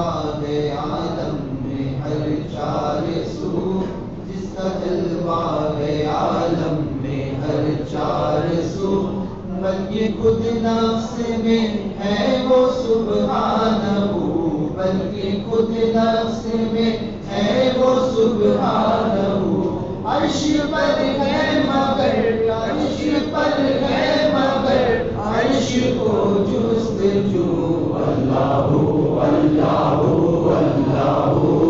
جلوہ ہے عالم میں ہر چار سو، جس کا جلوہ ہے عالم میں ہر چار سو، بلکہ خود نفس میں ہے وہ سبحانہ، بلکہ خود نفس میں ہے وہ سبحانہ، عرش پر ہے مگر عرش پر ہے مگر عرش کو جستجو، اللہ اللہ اللہ اللہ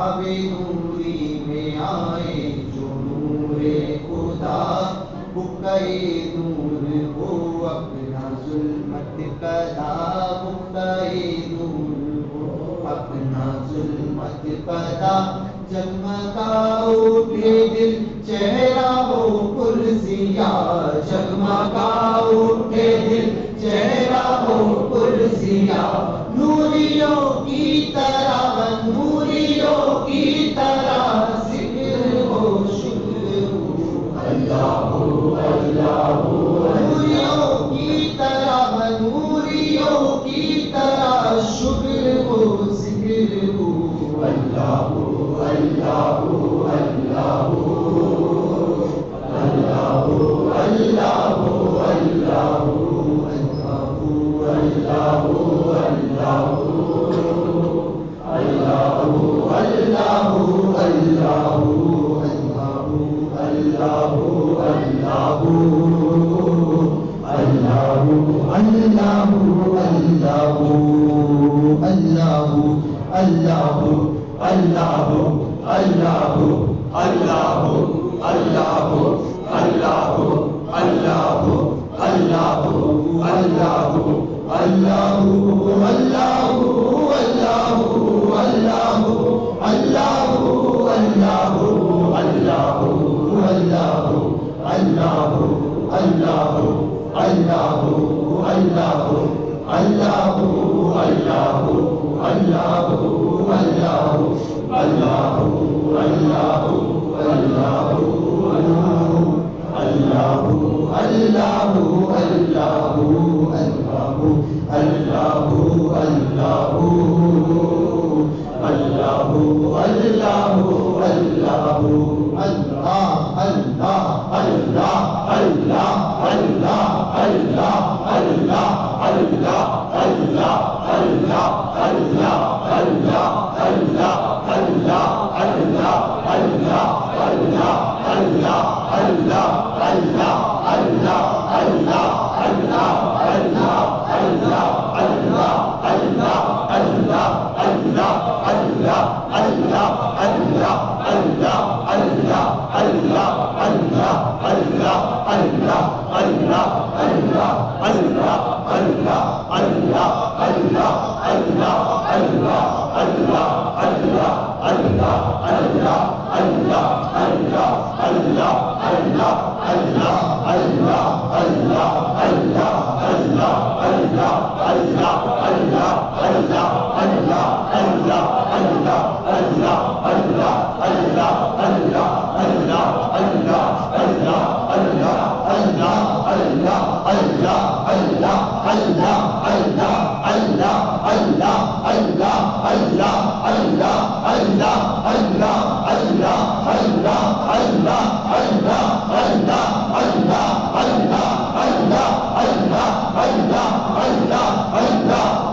اللہ نوری میں آئے جو نور خدا، بقعے نور ہو اپنا ظلمت پیدا، بقعے نور ہو اپنا ظلمت پیدا، جگمگا اٹھے دل چہرہ ہو کرسیا، جگمگا اٹھے دل چہرہ ہو کرسیا، نوریوں کی طرح نوریوں کی طرح ذکر ہو شکر ہو، اللہ اللہ نوریوں کی طرح نوریوں کی طرح شکر ہو ذکر ہو، اللہ اللہ اللہ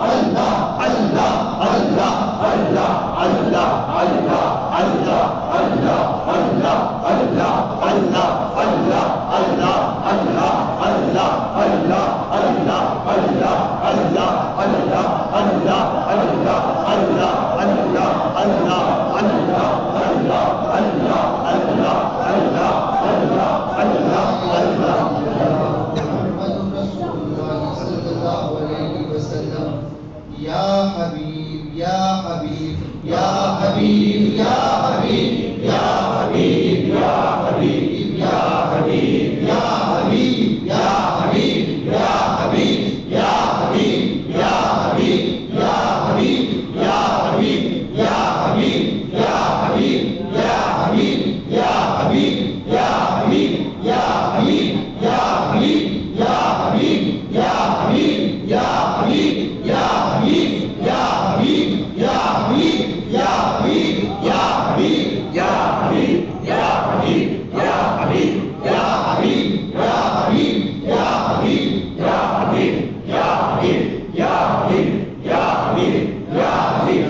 اللہ اللہ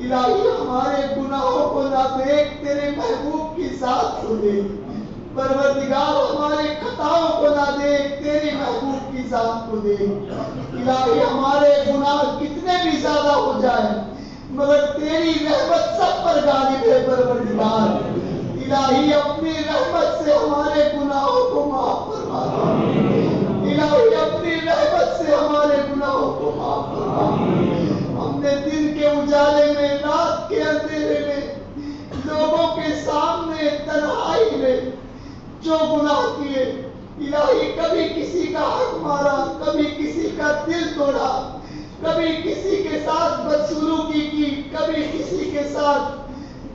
الہی ہمارے گناہوں کو نہ دیکھ، تیرے محبوب کی ذات کو دیکھ۔ پروردگار ہمارے خطاؤں کو نہ دیکھ، تیرے محبوب کی ذات کو دیکھ۔ الہی ہمارے گناہ کتنے بھی زیادہ ہو جائیں مگر تیری رحمت سب پر غالب ہے پروردگار۔ الہی اپنی رحمت سے ہمارے گناہوں کو معاف فرما دے۔ الہی اپنی رحمت سے ہمارے گناہوں کو معاف فرما دے۔ ہم نے دن کے اجالے میں، رات کے اندھیرے میں، لوگوں کے سامنے تنہائی میں جو گناہ کیے، الہی کبھی کسی کا حق مارا، کبھی کسی کا دل توڑا، کبھی کسی کے ساتھ بدسلوکی کی، کبھی کسی کے ساتھ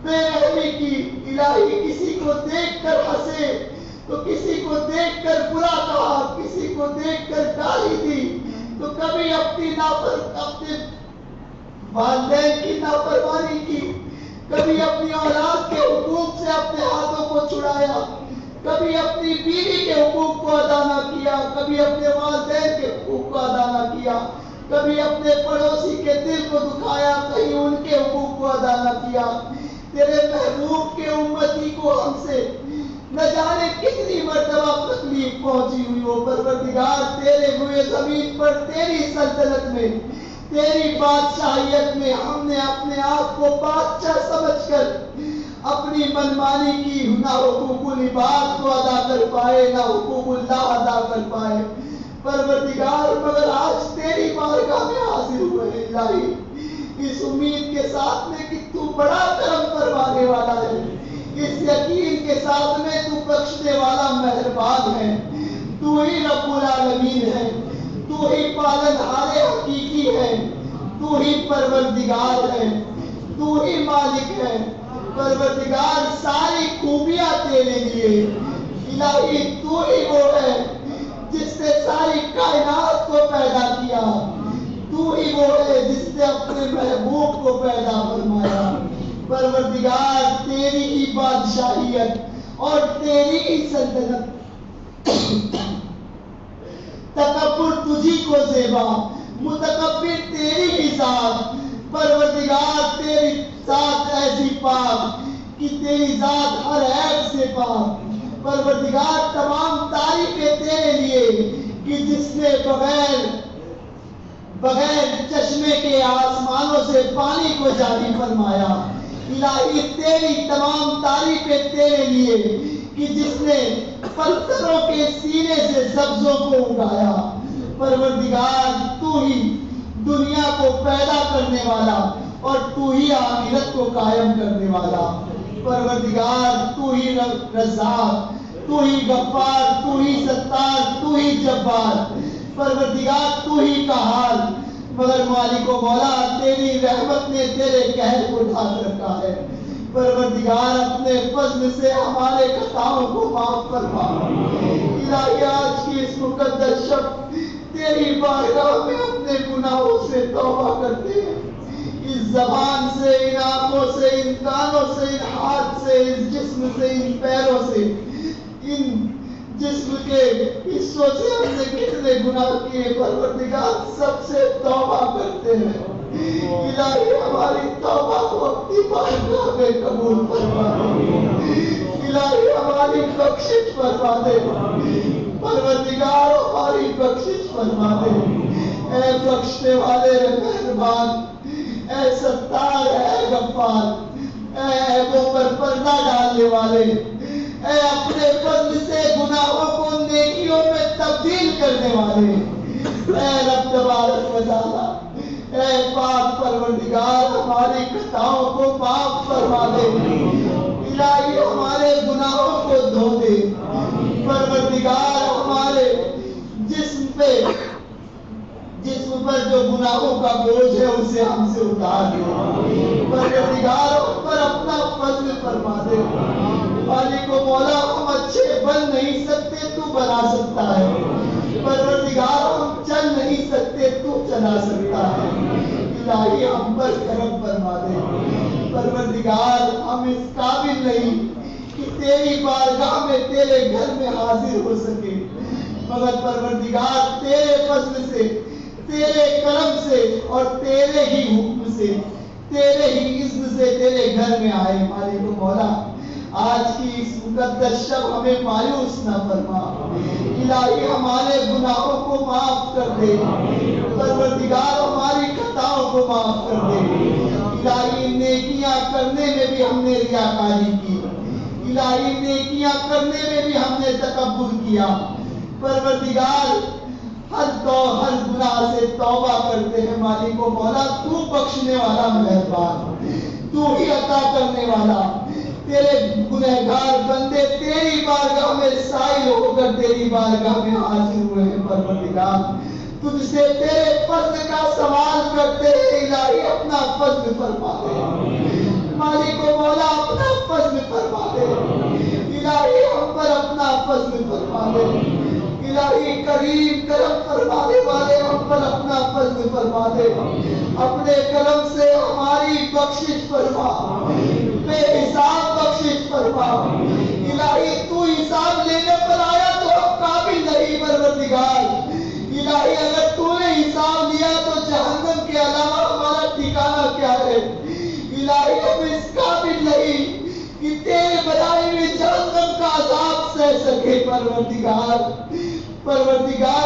بے رحمی کی، الہی کسی کو دیکھ کر ہنسے تو کسی کو دیکھ کر برا کہا، کسی کو دیکھ کر گالی دی، تو کبھی اپنے والدین کی نافرمانی کی، کبھی اپنی اولاد کے حقوق سے اپنے ہاتھوں کو چھڑایا، کبھی اپنی بیوی کے حقوق کو ادا نہ کیا، کبھی اپنے والدین کے حقوق کو ادا نہ کیا، کبھی اپنے پڑوسی کے دل کو دکھایا، کہیں ان کے حقوق کو ادا نہ کیا۔ تیرے محبوب کے امتی کو ہم سے نہ جانے کتنی مرتبہ تکلیف پہنچی ہوئی ہو، پروردگار تیرے ہوئے زمین پر، تیری سلطنت میں، تیری بادشاہیت میں ہم نے اپنے آپ کو بادشاہ سمجھ کر اپنی منمانی کی، نہ حقوق العباد کو ادا کر پائے، نہ حقوق اللہ ادا کر پائے پروردگار، مگر آج تیری بارگاہ میں حاضر ہوئے ہیں الہی، اس امید کے ساتھ میں کہ تو بڑا کرم فرمانے والا ہے، اس یقین کے ساتھ میں تو بخشنے والا مہربان ہے، تو ہی رب العالمین ہے، تو ہی پالنہار حقیقی ہے، تو ہی پروردگار ہے، تو ہی مالک ہے پروردگار، ساری خوبیاں تیرے لیے الہی، تو ہی وہ ہے جس نے ساری کائنات کو پیدا کیا، تو ہی وہ ہے جس نے اپنے محبوب کو پیدا فرمایا پروردگار، تیری ہی بادشاہیت اور تیری ہی سلطنت، تکبر تجھی کو زیبا، متکبر تیری ہی ذات پروردگار، تیری ذات ایسی پاک کہ تیری ذات ہر عیب سے پاک پروردگار، تمام تعریفیں تیرے لیے کہ جس نے بغیر چشمے کے آسمانوں سے پانی کو جاری فرمایا، الہی تیری تمام تعریفیں تیرے لیے کہ جس نے پتھروں کے سینے سے سبزوں کو اگایا پروردگار، تو ہی دنیا کو پیدا کرنے والا اور تو ہی آخرت کو قائم کرنے والا پروردگار، تو ہی رزاق، تو ہی غفار، تو ہی ستار، تو ہی جبار پروردگار، تو ہی قہار، مگر مالک و مولا تیری رحمت نے تیرے قہر کو ڈھانپ رکھا ہے پروردگار، اپنے فضل سے ہمارے خطاؤں کو معاف فرما الہی، آج کی اس مقدس شب تیری بارگاہ میں اپنے گناہوں سے توبہ کرتے ہیں، اس زبان سے، ان آنکھوں سے، ان کانوں سے، ان ہاتھ سے، اس جسم سے، ان پیروں سے، ان جسم کے حصوں سے ہم نے کتنے گناہ کیے پروردگار، سب سے توبہ کرتے ہیں الہی، ہماری توبہ کو اپنی بارگاہ میں قبول فرما دے الہی، ہماری بخشش فرما دے پروردگار، ہماری بخشش فرما دے، اے بخشنے والے مہربان، اے ستار، اے غفار، اے عیبوں پر پردہ ڈالنے والے، اے اپنے فضل سے گناہوں کو نیکیوں میں تبدیل کرنے والے، اے رب تبارک و تعالی، اے پاک پروردگار، ہماری خطاؤں کو معاف فرما دے الہی، ہمارے گناہوں کو دھو دے پروردگار، ہمارے جسم پر جو گناہوں کا بوجھ ہے اسے ہم سے اتار دے پروردگار، ہم پر اپنا فضل فرما دے مالک و مولا، ہم اچھے بن نہیں سکتے، تو بنا سکتا ہے پروردگار، ہم چل نہیں سکتے، تو چلا سکتا ہے الہی، ہم پر کرم فرما دے پروردگار، ہم اس قابل نہیں کہ تیری بارگاہ میں، تیرے گھر میں حاضر ہو سکے، مگر پروردگار تیرے فضل سے، تیرے کرم سے اور تیرے ہی حکم سے تیرے ہی اذن سے تیرے گھر میں آئے مالک و مولا آج کی اس مقدس شب ہمیں مایوس نہ فرما الہی ہمارے گناہوں کو معاف کر دے پروردگار ہماری خطاؤں کو معاف کر دے الہی نیکیاں کرنے میں بھی ہم نے ریاکاری کی الہی نیکیاں کرنے میں بھی ہم نے تکبر کیا پروردگار ہر گناہ سے توبہ کرتے ہیں مالک و مولا تو بخشنے والا مہربان تو ہی عطا کرنے والا تیرے گنہگار بندے تیری بارگاہ میں سائل ہو کر تیری بارگاہ میں حاضر ہوئے ہیں پروردگار تجھ سے تیرے فضل کا سوال کرتے ہیں الہی اپنا فضل فرما دے مالک و مولا اپنا فضل فرما دے الہی ہم پر اپنا فضل فرما دے الہی کریم کرم فرمانے والے ہم پر اپنا فضل فرما دے اپنے کرم سے ہماری بخشش فرما بے حساب بخشش فرما الہی تو حساب لینے پر آیا تو ہم قابل نہیں پروردگار الہی اگر تو نے حساب لیا تو جہنم کے علاوہ ہمارا ٹھکانہ کیا ہے الہی ہم اس قابل نہیں کہ تیرے بنائے ہوئے جہنم کا عذاب سہ سکے پروردگار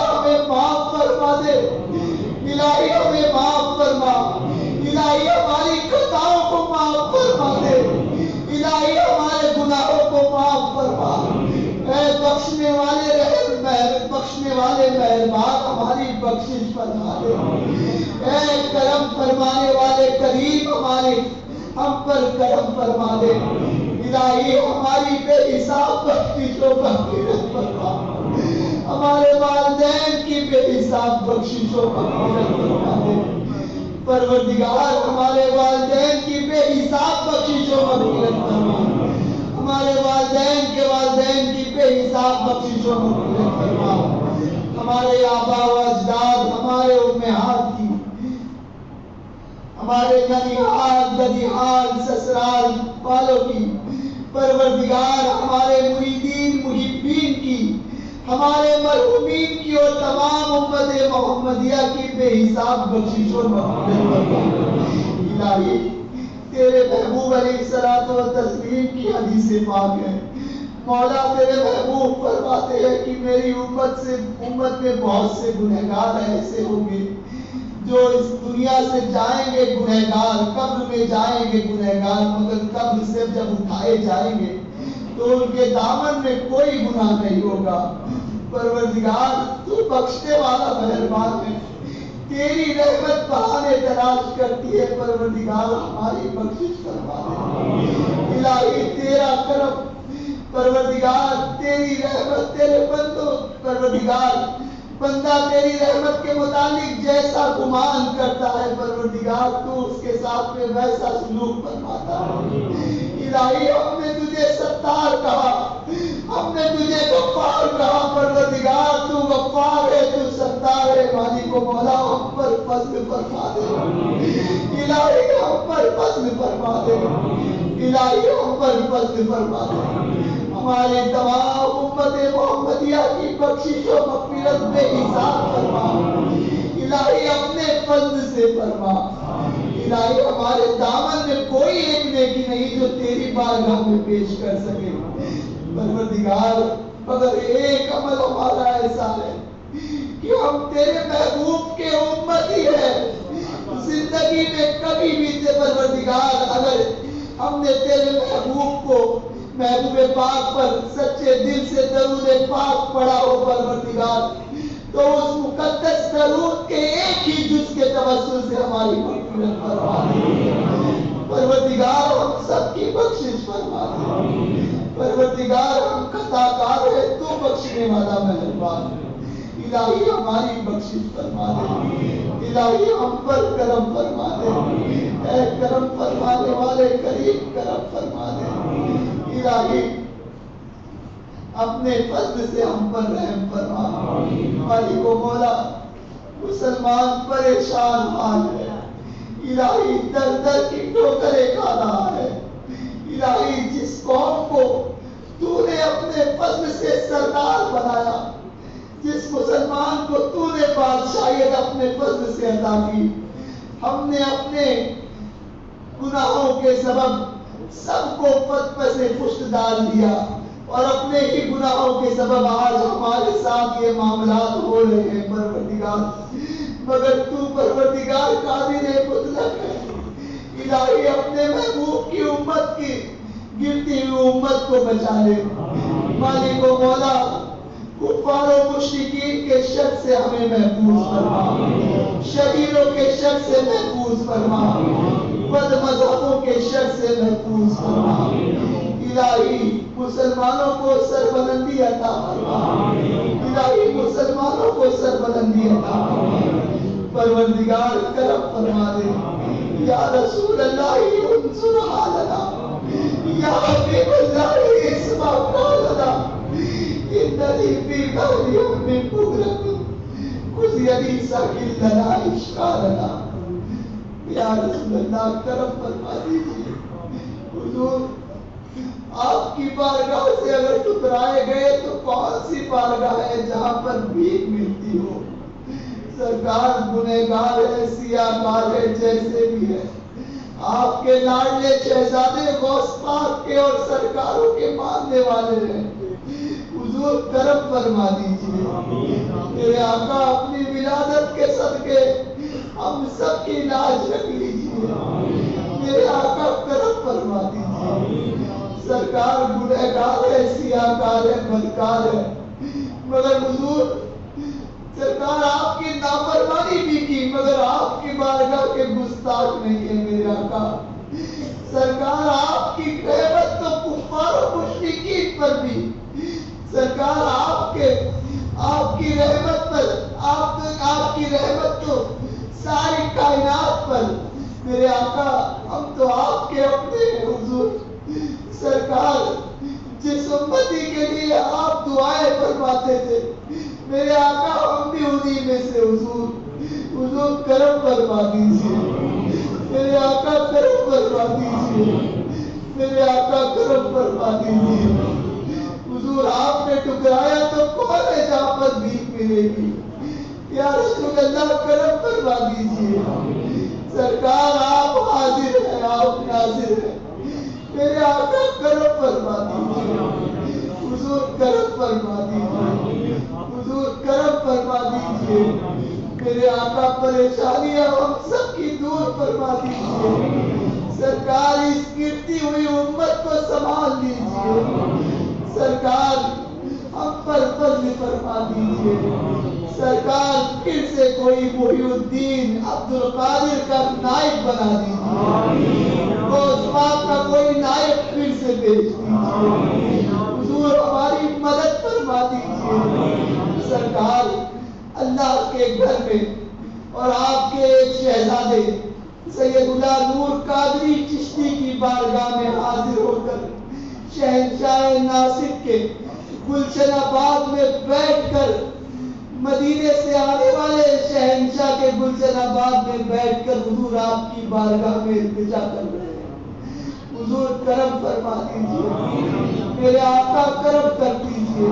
ہمیں معاف فرما دے الہی ہمیں معاف فرما الہی ہماری خطاؤں کو معاف فرما دے الہی ہمارے گناہوں کو معاف فرما اے بخشنے والے مہربان ہماری بخشش فرما دے اے کرم فرمانے والے کریم ہمارے ہم پر کرم فرما دے الہی ہماری بے حساب بخشش و مغفرت فرما ہمارے والدین کی بے حساب بخشش و مغفرت فرما دے پروردگار ہمارے والدین کی بے حساب بخشش و مغفرت فرما ہمارے والدین کے والدین کی بے حساب بخشش و مغفرت فرما ہمارے آبا و اجداد ہمارے امہات کی ہمارے ننیحال ددیحال سسرال والوں کی پروردگار ہمارے مریدین محبین کی ہمارے مرحومین کی اور تمام امت محمدیہ کی بے حساب بخشش و مغفرت فرما الہی تیرے محبوب علیہ الصلوۃ والتسلیم کی حدیث پاک ہے مولا تیرے محبوب فرماتے ہیں کہ میری امت میں بہت سے گنہگار ایسے ہوں گے جو اس دنیا سے جائیں گے گنہگار قبر میں جائیں گے گنہگار مگر قبر سے جب اٹھائے جائیں گے تو ان کے دامن میں کوئی گناہ نہیں ہوگا پروردگار تو بخشنے والا مہربان ہے تیری رحمت بہانے تلاش کرتی ہے پروردگار ہماری بخشش فرما دے الہی تیرا کرم پروردگار تیری رحمت تیرے بندوں پروردگار بندہ تیری رحمت کے متعلق جیسا گمان کرتا ہے پروردگار تو اس کے ساتھ میں ویسا سلوک فرماتا ہے الہی ہم نے تجھے ستار کہا ہم نے تجھے غفار کہا پروردگار تو غفار ہے تو ستار ہے مالک و مولا ہم پر فضل فرما دے الہی ہم پر فضل فرما دے الہی ہم پر فضل فرما دے ہمارے تمام امت محمدیہ کی بخشش و مغفرت میں حساب فرما الہی اپنے فضل سے فرما الہی ہمارے دامن میں کوئی ایک نیکی نہیں جو تیری بارگاہ میں پیش کر سکے پروردگار مگر ایک عمل ہمارا ایسا ہے کہ ہم تیرے محبوب کے امت ہی ہیں زندگی میں کبھی بھی پروردگار اگر ہم نے تیرے محبوب پاک پر سچے دل سے درود پاک پڑھا ہو پروردگار تو اس مقدس درود کے ایک ہی جز کے توسل سے ہماری مغفرت فرما دے پروردگار ہم سب کی بخشش فرما دے پروردگار ہم خطا کار ہیں تو بخشنے والا مہربان الہی ہماری بخشش فرما دے الہی ہم پر کرم فرما دے اے کرم فرمانے والے کریم کرم فرما دے الہی اپنے فضل سے ہم پر رحم فرما مالک و مولا مسلمان پریشان حال ہے الہی در در کی ٹھوکریں کھا رہا ہے الہی جس قوم کو تو نے اپنے فضل سے سردار بنایا جس مسلمان کو تو نے بادشاہیت اپنے فضل سے عطا کی ہم نے اپنے گناہوں کے سبب سب کو فتح سے پشت ڈال دیا اور اپنے ہی گناہوں کے سبب آج ہمارے ساتھ یہ معاملات ہو رہے ہیں پروردگار، مگر تو پروردگار قادر مطلق ہے۔ الہی اپنے محبوب کی امت کی گرتی ہوئی امت کو بچا لے، مالک و مولا کفار و مشرکین کے شر سے ہمیں محفوظ فرما، شریروں کے شر سے محفوظ فرما، بد مذہبوں کے شر سے محفوظ فرما۔ الہی مسلمانوں کو سربلندی عطا فرما، الہی مسلمانوں کو سربلندی عطا فرما، پروردگار کرم فرما دے۔ یا رسول اللہ انصر حالنا، یا حبیب اللہ اسمع قولنا، اننی فی قولی من قدرت کز یدی ساکن لنا اشکالنا۔ یا رسول اللہ کرم فرما دیجیے۔ حضور آپ کی بارگاہ سے اگر ٹکرائے گئے تو کون سی بارگاہ ہے جہاں پر بھیک ملتی ہو؟ سرکار گنہگار ہے، سیاہ کار ہے، جیسے بھی ہے، آپ کے لاڈلے شہزادے غوث پاک کے اور سرکاروں کے ماننے والے ہیں۔ حضور کرم فرما دیجیے۔ میرے آقا اپنی ولادت کے صدقے ہم سب کی لاج رکھ لیجیے۔ میرے آقا کرم فرما دیجیے۔ سرکار گنہگار ہے، سیاہ کار ہے، بدکار ہے، مگر حضور سرکار آپ کی نافرمانی بھی کی مگر آپ کی بارگاہ کے گستاخ نہیں ہے میرے آقا۔ سرکار آپ کی رحمت تو کفار و مشرکین پر بھی، سرکار آپ کی رحمت پر، آپ کی رحمت تو ساری کائنات پر۔ میرے آقا ہم تو آپ کے اپنے ہیں حضور۔ سرکار جس امتی کے لیے آپ دعائیں فرماتے تھے میرے آقا ہم بھی انہی میں سے حضور۔ حضور کرم فرما دیجیے، میرے آقا کرم فرما دیجیے، میرے آقا کرم فرما دیجیے۔ حضور آپ نے ٹکرایا تو کون ہے جہاں پر بھیک ملے گی؟ یا رسول اللہ کرم فرما دیجیے۔ سرکار آپ حاضر ہیں، آپ ناظر ہیں، میرے آقا کرم فرما دیجیے۔ حضور کرم فرما دیجیے، حضور کرم فرما دیجیے۔ میرے آقا پریشانیاں ہم سب کی دور فرما دیجیے۔ سرکار اس گرتی ہوئی امت کو سنبھال لیجیے۔ سرکار ہم پر فضل فرما دیجیے۔ سرکار پھر سے کوئی محی الدین عبد القادر کا نائب بنا دیجیے، غوث پاک کا کوئی نائب پھر سے بھیج دیجیے۔ حضور ہماری مدد فرما دیجیے۔ سرکار اللہ کے گھر میں اور آپ کے ایک شہزادے سید اللہ نور قادری چشتی کی بارگاہ میں حاضر ہو کر شہنشاہ ناصر کے گلشن آباد میں بیٹھ کر، مدینے سے آنے والے شہنشاہ کے گلشن آباد میں بیٹھ کر حضور آپ کی بارگاہ میں التجا کر رہے ہیں۔ حضور کرم فرما دیجیے، میرے آقا کرم کر دیجیے۔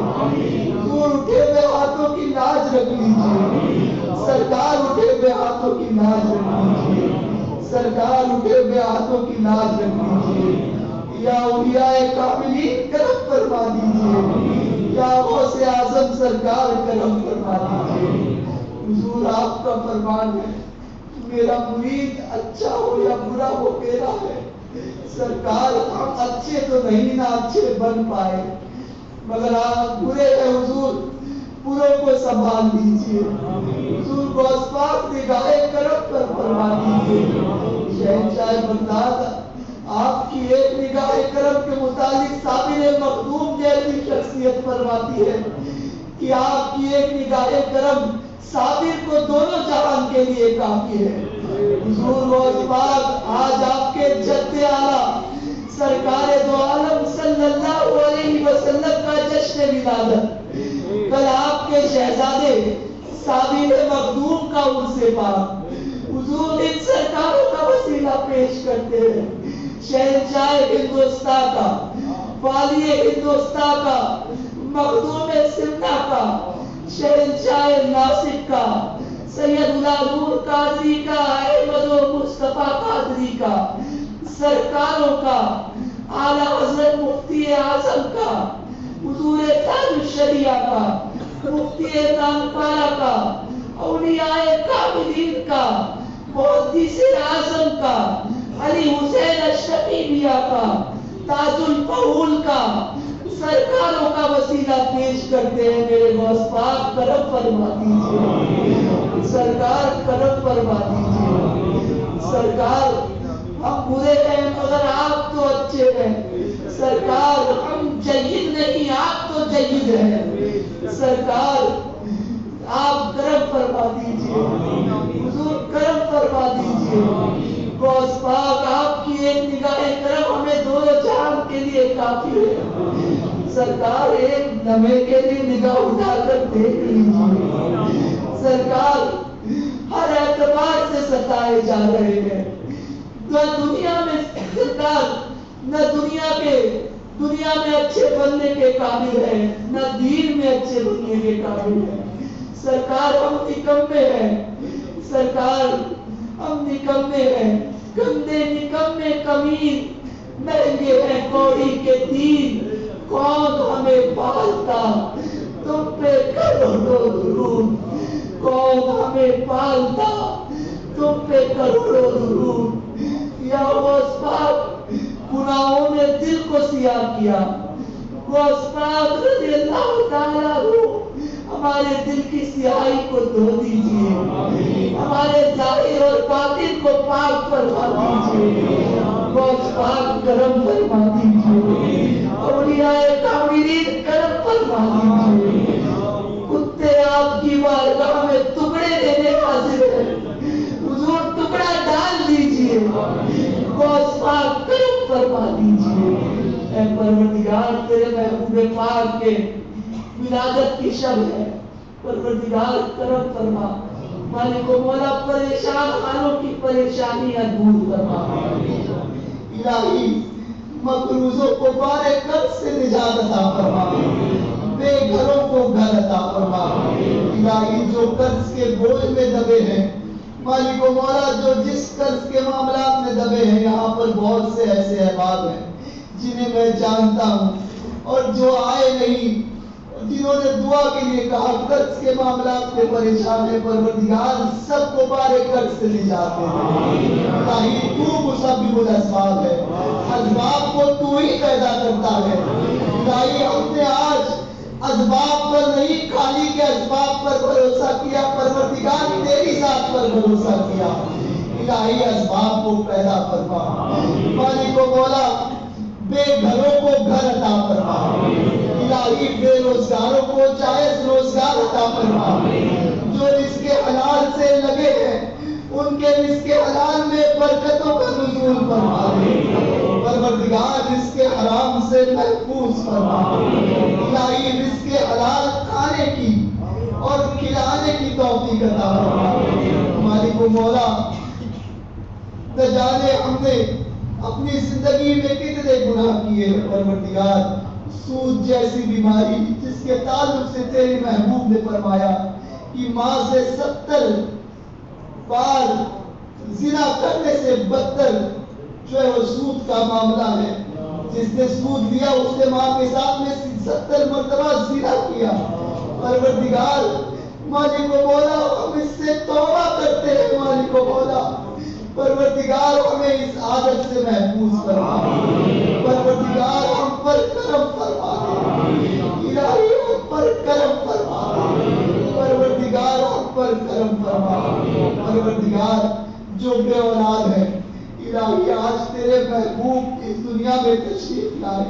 حضور اٹھے ہوئے ہاتھوں کی لاج رکھ لیجیے۔ سرکار اٹھے ہوئے ہاتھوں کی لاج رکھ لیجیے، سرکار اٹھے ہوئے ہاتھوں کی لاج رکھ لیجیے۔ یا اولیاء کاملین کرم فرما دیجیے، یا غوث اعظم سرکار کرم فرما دیجیے۔ حضور آپ کا فرمان ہے میرا مرید اچھا ہو یا برا وہ میرا ہے۔ سرکار ہم اچھے تو نہیں نہ اچھے بن پائے مگر آپ برے ہیں حضور، بروں کو سنبھال لیجیے۔ حضور غوث پاک نگاہ کرم پر فرما دیجیے۔ شہنشاہ بغداد آپ کی ایک نگاہ کرم کے متعلق صابر مخدوم جیسی شخصیت فرماتی ہے کہ آپ کی ایک نگاہ کرم صابر کو دونوں جہان کے لیے کافی ہے۔ حضور غوث پاک آج آپ کے جد اعلیٰ سرکار دو عالم صلی اللہ علیہ وسلم کا جشن ولادت، کل آپ کے شہزادے صابر مخدوم کا عرس پاک، حضور ان سرکاروں کا وسیلہ پیش کرتے ہیں۔ شہنشاہ ہندوستان کا، والی ہندوستان کا، مخدوم سمنا کا، شہنشاہ ناسک کا، سید اللہ نور قادری کا، احمد و مصطفیٰ قادری کا، سرکاروں کا، اعلیٰ حضرت مفتی اعظم کا، حضور تاج الشریعہ کا، مفتی دانپارہ کا، اولیاء کاملین کا، محدث اعظم کا، علی حسین اشرفی میاں کا، تاج الفہول کا، سرکاروں کا وسیلہ پیش کرتے ہیں۔ میرے غوث پاک کرم فرما دیجیے، سرکار کرم فرما دیجیے۔ سرکار ہم برے ہیں مگر آپ تو اچھے ہیں، سرکار ہم جید نہیں آپ تو جید ہیں، سرکار آپ کرم فرما دیجیے، حضور کرم فرما دیجیے۔ غوث پاک آپ کی ایک نگاہ کرم ہمیں دو جہان کے لیے کافی ہے، سرکار ایک لمحے کے لیے نگاہ اٹھا کر دیکھ لیجیے۔ سرکار ہر اعتبار سے ستائے جا رہے ہیں، نہ دنیا میں سرکار، نہ دنیا میں اچھے بننے کے قابل ہے، نہ دین میں اچھے بننے کے قابل ہے۔ سرکار ہم نکمے ہیں، سرکار ہم نکمے ہیں، گندے نکمے کمین، مہنگے ہیں کوڑی کے دین، کون ہمیں پالتا تم پہ کروڑوں درود، کون ہمیں پالتا تم پہ کروڑوں درود۔ یا غوث پاک گناہوں نے دل کو سیاہ کیا، غوث پاک رضی اللہ تعالیٰ عنہ ہمارے دل کی سیاہی کو دھو دیجیے، ہمارے ظاہر اور باطن کو پاک فرما دیجیے، غوث پاک کرم فرما دیجیے، اولیاء کاملین کرم فرما دیجیے۔ کتے آپ کی بارگاہ میں ٹکڑے دینے حاضر ہیں، حضور ٹکڑا ڈال دیجیے، غوث پاک کرم فرما دیجیے۔ اے پروردگار تیرے محبوب پاک کے ولادت کی شب ہے، پروردگار کرم فرما، مالک و مولا پریشان حالوں کی پریشانیاں دور فرما۔ الہی مقروضوں کو بارے قرض سے نجات عطا فرما، بے گھروں کو گھر عطا فرما۔ الہی جو قرض کے بوجھ میں دبے ہیں، مالک و مولا جو جس قرض کے معاملات میں دبے ہیں، یہاں پر بہت سے ایسے احباب ہیں جنہیں میں جانتا ہوں اور جو آئے نہیں، جنہوں نے دعا کے لیے کہا، قرض کے معاملات میں پریشان ہے، پروردگار سب کو بارے قرض سے نجات دے۔ الہی تو مسبب الاسباب ہے، اسباب کو تو ہی پیدا کرتا ہے۔ الہی ہم نے آج اسباب پر نہیں، خالی کے اسباب پر بھروسہ کیا، پروردگار تیری ذات پر بھروسہ کیا۔ الہی اسباب کو پیدا فرما، مالک و مولا بے گھروں کو گھر عطا فرما، الہی بے روزگاروں کو جائز روزگار عطا فرما، جو رزق حلال سے لگے ہیں ان کے رزق حلال میں برکتوں کا نزول فرما دے، پروردگار رزق حرام سے محفوظ فرما، الہی رزق حلال کھانے کی اور کھلانے کی توفیق عطا فرما۔ مالک و مولا نہ جانے ہم نے اپنی زندگی میں کتنے گناہ کیے، پروردگار سود جیسی بیماری جس کے تعلق سے تیرے محبوب نے فرمایا کہ ماں سے 70 بار زنا کرنے سے بدتر جو ہے وہ سود کا معاملہ ہے۔ جس نے سود لیا اس نے ماں کے ساتھ میں 70 مرتبہ زنا کیا۔ پروردگار مالک و مولا ہم اس سے توبہ کرتے ہیں، مالک و مولا پروردگار ہمیں اس عادت سے محفوظ فرما، پروردگار ہم پر کرم فرما دے، الہی ہم پر کرم فرما دے، پروردگار ہم پر کرم فرما، پروردگار جو بے اولاد ہے الہی آج تیرے محبوب اس دنیا میں تشریف لائے،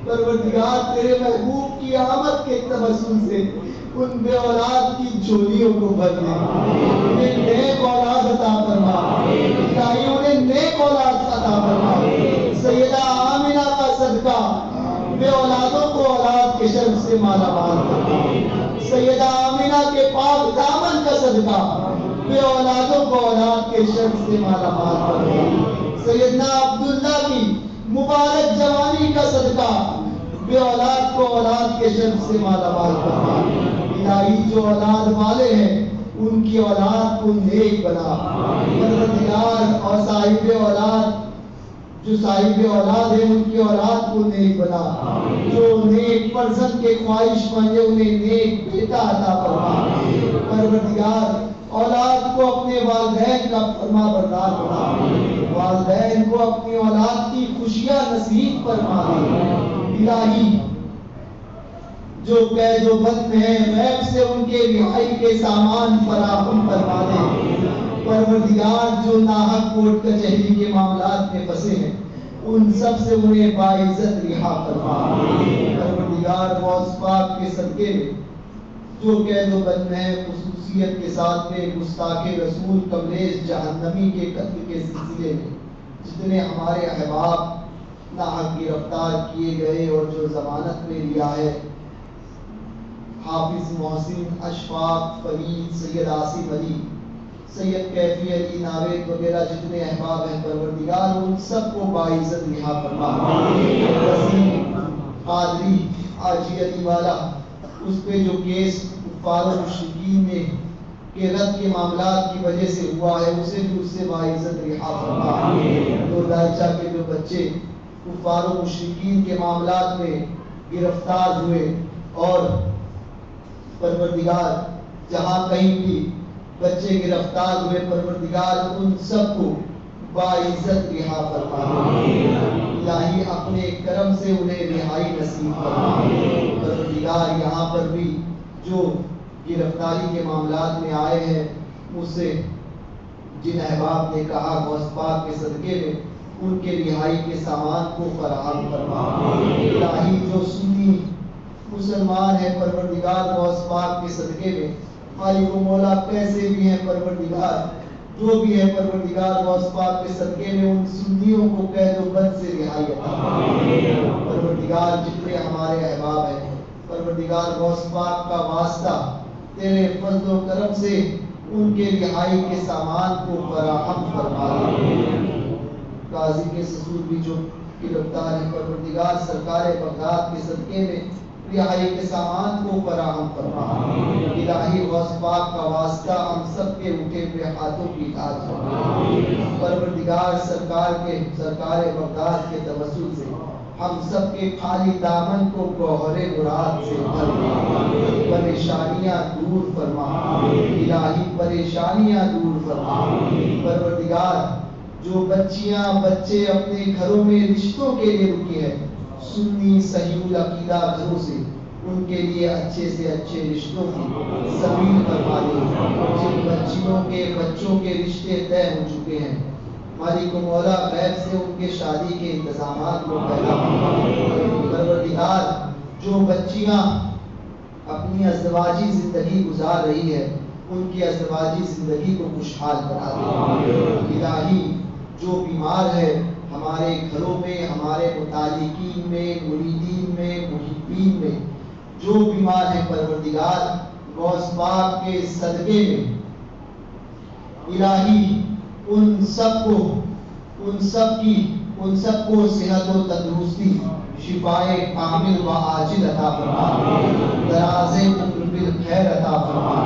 پروردگار تیرے محبوب کی آمد کے تبسم سے ان بے اولاد کی جھولیوں کو بھر دے، انہیں نیک اولاد عطا فرما، الہی انہیں نیک اولاد عطا فرما۔ سیدہ آمنہ کا صدقہ بے اولادوں کو اولاد کے شرف سے مالا مال فرما، سیدہ آمنہ کے پاک دامن کا صدقہ بے اولادوں کو اولاد کے شرف سے مالا مال فرما، سیدنا عبداللہ کی مبارک جوانی کا صدقہ بے اولاد کو اولاد کے شرف سے مالا مال فرما۔ الہی جو اولاد والے ہیں ان کی اولاد کو نیک بنا، پروردگار اور صاحب اولاد جو صاحب اولاد ہے ان کی اولاد کو نیک بنا، جو نیک فرزند کے خواہش مند ہے انہیں نیک بیٹا عطا فرما۔ پروردگار اولاد کو اپنے والدین کا فرما بردار بنا، والدین کو اپنی اولاد کی خوشیاں نصیب فرما دے۔ الہی جو قید و بند میں ہیں غیب سے ان کے رہائی کے سامان فراہم فرما دے۔ پروردگار جو ناحق کورٹ کچہری کے معاملات میں پھنسے ہیں ان سب سے انہیں باعزت رہا فرما۔ پروردگار غوث پاک کے صدقے میں جو قید و بند میں خصوصیت کے ساتھ میں گستاخ رسول کملیش جہنمی کے قتل کے سلسلے میں جتنے ہمارے احباب ناحق گرفتار کیے گئے اور جو ضمانت میں رہا ہے، حافظ محسن، اشفاق، فرید، سید عاصم علی، سید کیفی علی ناوید وغیرہ جتنے احباب ہیں پروردگار ان سب کو باعزت رہا فرما۔ وسیم قادری حاجی علی والا اس پہ جو کیس کفار و مشرکین میں کے رد کے معاملات کی وجہ سے ہوا ہے اسے بھی اس سے باعزت رہا فرما۔ دو دائچہ کے جو بچے کفار و مشرکین کے معاملات میں گرفتار ہوئے اور پروردگار جہاں کہیں بھی بچے گرفتار ہوئے پروردگار ان سب کو باعزت رہا فرما۔ الہی اپنے کرم سے انہیں رہائی نصیب فرما۔ پروردگار یہاں پر بھی جو گرفتاری کے معاملات میں آئے ہیں مجھ سے جن احباب نے کہا غوث پاک کے صدقے میں ان کے رہائی کے سامان کو فراہم فرما۔ الہی جو سنی مسلمان ہے پروردگار غوث پاک کے صدقے میں مالک و مولا کیسے بھی ہیں پروردگار جو بھی ہے پروردگار غوث پاک کے صدقے میں ان سنیوں کو قید و بند سے رہائی عطا فرما۔ پروردگار جتنے ہمارے احباب ہیں پروردگار غوث پاک کا واسطہ تیرے فضل و کرم سے ان کے رہائی کے سامان کو فراہم فرما دے۔ قاضی کے سسور بھی جو گرفتار ہے پروردگار سرکار بغداد کے صدقے میں رہائی کے سامان کو فراہم فرما۔ الہی غوث پاک کا واسطہ ہم سب کے اٹھے ہوئے ہاتھوں کی اطاعت فرما۔ پروردگار سرکار بغداد کے توسل سے ہم سب کے خالی دامن کو گوہر مراد سے بھر دے، پریشانیاں دور فرما۔ الہی پریشانیاں دور فرما۔ پروردگار جو بچیاں بچے اپنے گھروں میں رشتوں کے لیے رکے ہیں سنی صحیح العقیدہ گھروں سے ان کے لیے اچھے سے اچھے رشتوں کی سبیل فرما دے۔ جن بچیوں کے بچوں کے رشتے طے ہو چکے ہیں مالک و مولا غیب سے ان کے شادی کے انتظامات کو پیدا فرما۔ پروردگار جو بچیاں اپنی ازدواجی زندگی گزار رہی ہے ان کی ازدواجی زندگی کو خوشحال بنا دے۔ الہی جو بیمار ہے ہمارے گھروں میں ہمارے متعلقین میں مریدین میں محبین میں جو بیمار ہیں پروردگار غوث پاک کے صدقے میں الہی ان سب کو صحت و تندرستی شفائے کامل و عاجل عطا فرما، دراز عمر بالخیر عطا فرما۔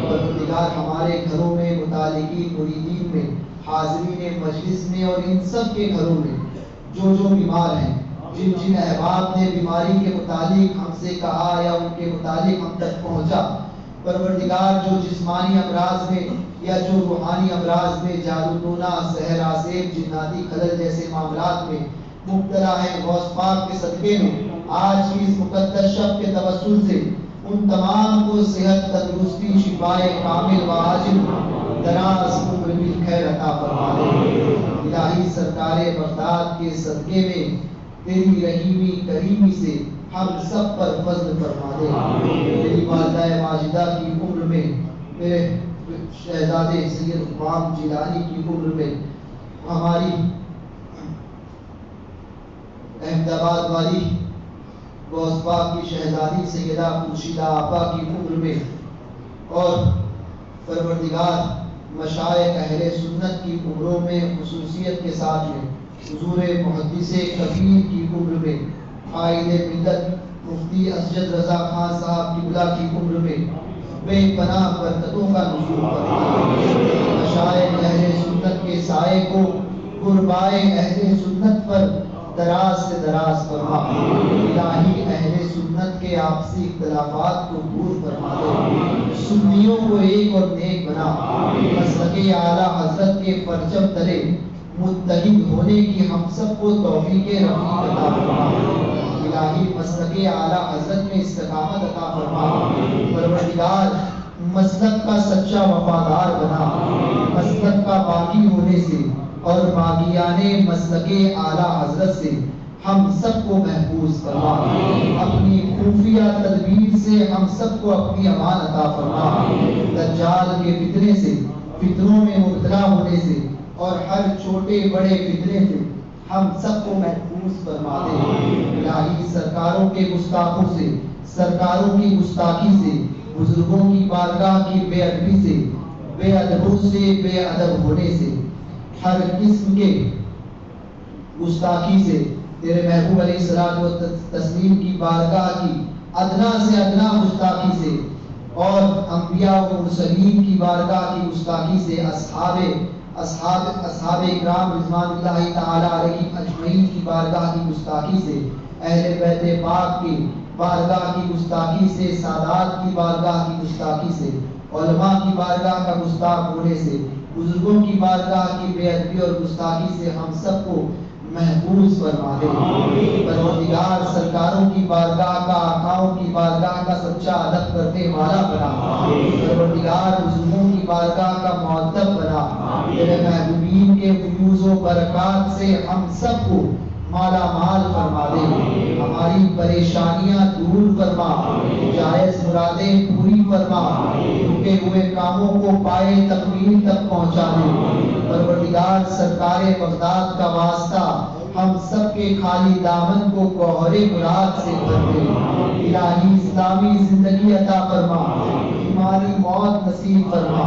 پروردگار ہمارے گھروں میں متعلقین مریدین میں حاضرین مجلس میں اور ان سب کے گھروں میں جو بیمار ہیں جن جن احباب نے بیماری کے متعلق ہم سے کہا یا ان کے متعلق ہم تک پہنچا پروردگار جو جسمانی امراض میں یا جو روحانی امراض میں جادو ٹونا سحر آسیب جناتی خلل جیسے معاملات میں مبتلا ہے غوث پاک کے صدقے میں آج کی اس مقدس شب کے توسل سے ان تمام کو صحت تندرستی شفائے کامل و عاجل دراز عمر بالخیر عطا فرما دے۔ الہی سرکار بغداد کے صدقے میں تیری رحیمی کریمی سے ہم سب پر فضل فرما دے۔ میری والدہ ماجدہ کی عمر میں میرے شہزادے سید عثمان جیلانی کی عمر میں ہماری احمد آباد والی غوث پاک کی شہزادی سیدہ خورشیدہ آپا کی عمر میں اور پروردگار مشائخ اہل سنت کی عمروں میں خصوصیت کے ساتھ میں حضور محدث کبیر کی عمر میں قائد ملت مفتی اسجد رضا خان صاحب قبلہ کی عمر میں بے پناہ برکتوں کا نزول فرما۔ مشائخ اہل سنت کے سائے کو قربائے اہل سنت پر دراز سے دراز فرما الہی اہل سنت کے آپسی اختلافات کو دور فرما دے سنیوں کو ایک اور نیک بنا مسلک اعلیٰ حضرت کے پرچم تلے متحد ہونے کی ہم سب کو توفیق رفیق عطا فرما الہی مسلک اعلیٰ حضرت میں استقامت عطا فرما پروردگار مسلک کا سچا وفادار بنا مسلک کا باقی ہونے سے اور باقیانے مسلک اعلیٰ حضرت سے ہم سب کو محفوظ فرما اپنی خفیہ تدبیر سے ہم سب کو اپنی امان عطا فرما دجال کے فتنے سے فتنوں میں مبتلا ہونے سے اور ہر چھوٹے بڑے فتنے سے ہم سب کو محفوظ فرما دے الہی سرکاروں کے گستاخوں سے سرکاروں کی گستاخی سے بزرگوں کی بارگاہ کی بے ادبی سے بے ادبوں سے بے ادب ہونے سے ہر قسم کے گستاخی سے تیرے محبوب علیہ الصلوۃ والتسلیم کی بارگاہ کی ادنا سے ادنا گستاخی سے اور انبیاء و مرسلین کی بارگاہ کی گستاخی سے اصحاب اکرام رضوان اللہ تعالی علیہم اجمعین کی بارگاہ کی گستاخی سے اہل بیت پاک کی بارگاہ کی گستاخی سے سادات کی بارگاہ کی گستاخی سے علماء کی بارگاہ کا گستاخ ہونے سے بزرگوں کی بارگاہ کی بے ادبی اور گستاخی سے ہم سب کو محفوظ فرما دے پروردگار سرکاروں کی بارگاہ کا آقاؤں کی بارگاہ کا سچا ادب کرنے والا بنا پروردگار بزرگوں کی بارگاہ کا معدب بنا تیرے محبوبین کے فیوز و برکات سے ہم سب کو مالا مال فرما دے ہماری پریشانیاں دور فرما جائز مرادیں پوری فرما رکے ہوئے کاموں کو پائے تکمیل تک پہنچا دے پروردگار سرکار بغداد کا واسطہ ہم سب کے خالی دامن کو گوہر مراد سے بھر دے الہی اسلامی زندگی عطا فرما ایمانی موت نصیب فرما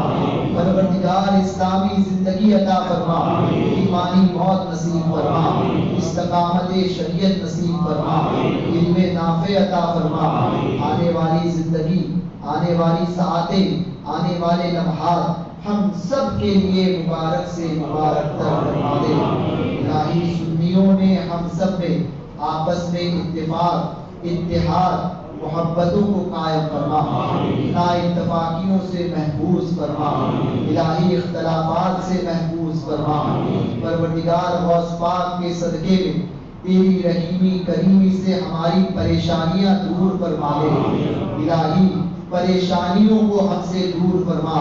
پروردگار اسلامی زندگی عطا فرما ایمانی موت نصیب فرما استقامت شریعت نصیب فرما علم نافع عطا فرما آنے والی زندگی آنے والی ساعتیں آنے والے لمحات ہم سب کے لیے مبارک سے مبارک تر فرما دے الہی سنیوں میں ہم سب میں آپس میں اتفاق اتحاد محبتوں کو قائم فرما نا اتفاقیوں سے محفوظ فرما الہی اختلافات سے محفوظ فرما پروردگار غوث پاک کے صدقے میں تیری رحیمی کریمی سے ہماری پریشانیاں دور فرما دے الہی پریشانیوں کو ہم سے دور فرما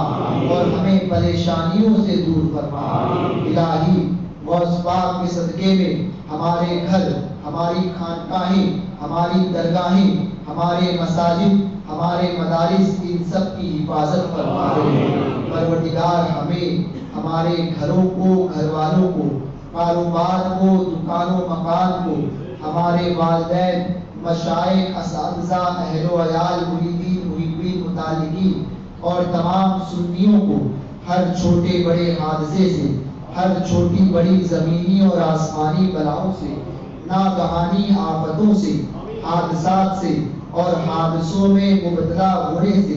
اور ہمیں پریشانیوں سے دور فرما الہی غوث پاک کے صدقے میں ہمارے گھر ہماری خانقاہیں ہماری درگاہیں ہمارے مساجد ہمارے مدارس ان سب کی حفاظت فرما دے پروردگار ہمیں ہمارے گھروں کو گھر والوں کو کاروبار کو دکان و مکان کو ہمارے والدین مشائخ اساتذہ اہل و عیال مریدین محبین متعلقین اور تمام سنیوں کو ہر چھوٹے بڑے حادثے سے ہر چھوٹی بڑی زمینی اور آسمانی بلاؤں سے ناگہانی آفتوں سے حادثات سے اور حادثوں میں مبتلا ہونے سے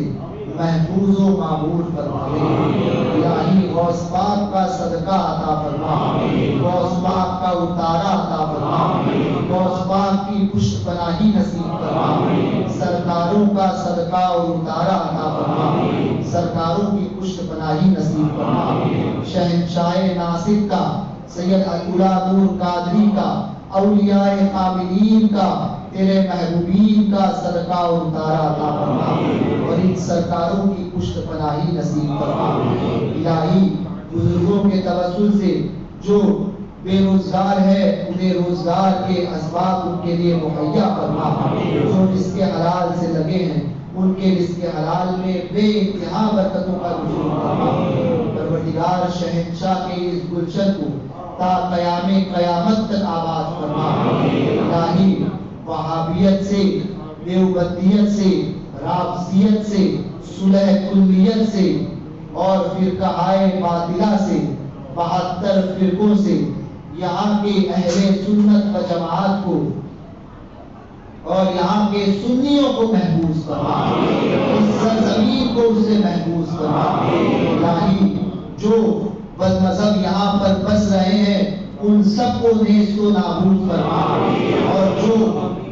محفوظ و معمول فرما دے الہی غوث پاک کا صدقہ عطا فرما غوث پاک کا اتارا عطا فرما غوث پاک کی پشت پناہی نصیب فرما سرکاروں کا صدقہ اور اتارا عطا فرما سرکاروں کی پشت پناہی نصیب فرما شہنشاہ ناصر کا سید علا نور قادری کا اولیاء کاملین کا تیرے محبوبین کا صدقہ اور اتارا عطا فرما اور ان سرکاروں کی پشت پناہی نصیب فرما الہی بزرگوں کے توسل سے جو بے روزگار ہے انہیں روزگار کے اسباب ان کے لیے مہیا فرما جو رزق حلال سے لگے ہیں ان کے رزق حلال میں بے انتہا برکتوں کا نزول فرما پروردگار شہنشاہ کے اس گلشن کو تا قیام قیامت تک آباد فرما الہی وہابیت سے دیوبندیت سے رافضیت سے صلح کلیت سے اور فرقہ باطلہ سے 72 فرقوں سے یہاں کے اہل سنت و جماعت کو اور یہاں کے سنیوں کو محفوظ فرما اس سرزمین کو اس سے محفوظ فرما الہی جو بد مذہب یہاں پر بس رہے ہیں ان سب کو نیست و نابود فرما، اور